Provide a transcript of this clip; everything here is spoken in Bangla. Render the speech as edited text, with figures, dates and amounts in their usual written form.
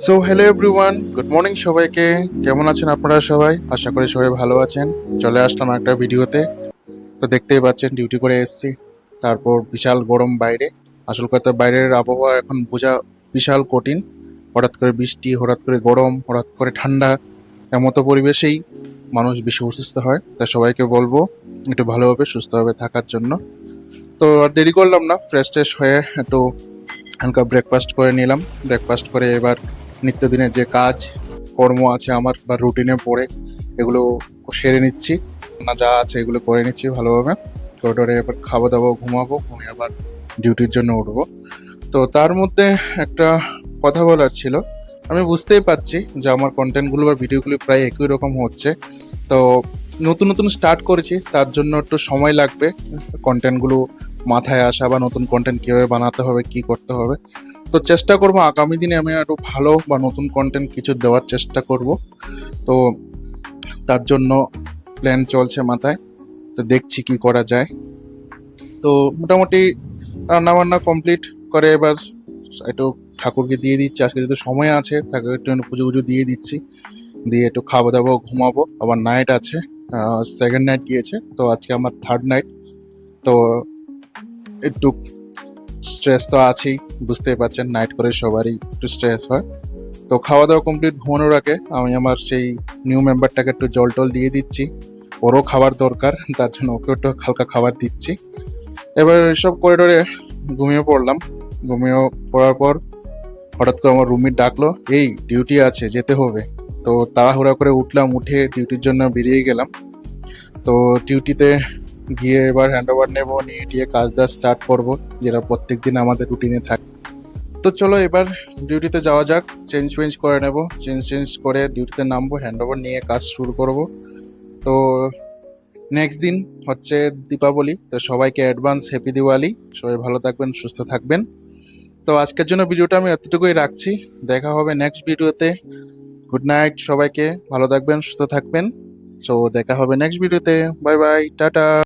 So hello everyone, good morning সবাইকে। কেমন আছেন আপনারা সবাই? আশা করি সবাই ভালো আছেন। চলে আসলাম একটা ভিডিওতে। তো দেখতেই পাচ্ছেন ডিউটি করে এসেছি। তারপর বিশাল গরম বাইরে। আসল কথা, বাইরের আবহাওয়া এখন বোঝা বিশাল কঠিন। হঠাৎ করে বৃষ্টি, হঠাৎ করে গরম, হঠাৎ করে ঠান্ডা। এমতো পরিবেশেই মানুষ বেশি অসুস্থ হয়। তাই সবাইকে বলবো একটু ভালোভাবে সুস্থভাবে থাকার জন্য। তো আর দেরি করলাম না, ফ্রেশ ট্রেশ হয়ে একটু হালকা ব্রেকফাস্ট করে নিলাম। ব্রেকফাস্ট করে এবার নিত্যদিনের যে কাজ কর্ম আছে আমার বা রুটিনে পড়ে এগুলো সেরে নিচ্ছি। না যা আছে এগুলো করে নিচ্ছি ভালোভাবে। করে এবার খাওয়া দাওয়া, ঘুমাবো, ঘুমিয়ে আবার ডিউটির জন্য উঠবো। তো তার মধ্যে একটা কথা বলার ছিল। আমি বুঝতেই পারছি যে আমার কন্টেন্টগুলো বা ভিডিওগুলো প্রায় একই রকম হচ্ছে। তো নতুন নতুন স্টার্ট করেছি, তার জন্য একটু সময় লাগবে কন্টেন্টগুলো মাথায় আসা বা নতুন কন্টেন্ট কীভাবে বানাতে হবে, কি করতে হবে। তো চেষ্টা করবো আগামী দিনে আমি আরও ভালো বা নতুন কন্টেন্ট কিছু দেওয়ার চেষ্টা করব। তো তার জন্য প্ল্যান চলছে মাথায়। তো দেখছি কি করা যায়। তো মোটামুটি রান্নাবান্না কমপ্লিট করে এবার একটু ঠাকুরকে দিয়ে দিচ্ছি। আজকে যেহেতু সময় আছে, ঠাকুর একটু পুজো পুজো দিয়ে দিচ্ছি। দিয়ে একটু খাওয়া দাওয়া, ঘুমাবো। আবার নাইট আছে, সেকেন্ড নাইট গিয়েছে, তো আজকে আমার থার্ড নাইট। তো একটু স্ট্রেস তো আছেই, বুঝতেই পারছেন, নাইট করে সবারই একটু স্ট্রেস হয়। তো খাওয়া দাওয়া কমপ্লিট ঘুমানোর আগে আমি আমার সেই নিউ মেম্বারটাকে একটু জল টল দিয়ে দিচ্ছি। ওরও খাবার দরকার, তার জন্য ওকে একটু হালকা খাবার দিচ্ছি। এবার এসব করিডোরে ঘুমিয়ে পড়লাম। ঘুমিয়ে পড়ার পর হঠাৎ করে আমার রুমমেট ডাকলো, এই ডিউটি আছে, যেতে হবে। তো তাড়াহুড়া করে উঠলাম, উঠে ডিউটির জন্য বেরিয়ে গেলাম। তো ডিউটিতে গিয়ে এবার হ্যান্ড ওভার নেবো, নিয়ে টিয়ে কাজ দাজ স্টার্ট করবো, যেটা প্রত্যেক দিন আমাদের রুটিনে থাকে। তো চলো এবার ডিউটিতে যাওয়া যাক। চেঞ্জ করে নেব, চেঞ্জ করে ডিউটিতে নামবো, হ্যান্ড ওভার নিয়ে কাজ শুরু করব। তো নেক্সট দিন হচ্ছে দীপাবলি। তো সবাইকে অ্যাডভান্স হ্যাপি দিওয়ালি। সবাই ভালো থাকবেন, সুস্থ থাকবেন। তো আজকের জন্য ভিডিওটা আমি এতটুকুই রাখছি। দেখা হবে নেক্সট ভিডিওতে। গুড নাইট সবাইকে, ভালো থাকবেন, সুস্থ থাকবেন। সো দেখা হবে নেক্সট ভিডিওতে। Bye bye, tata.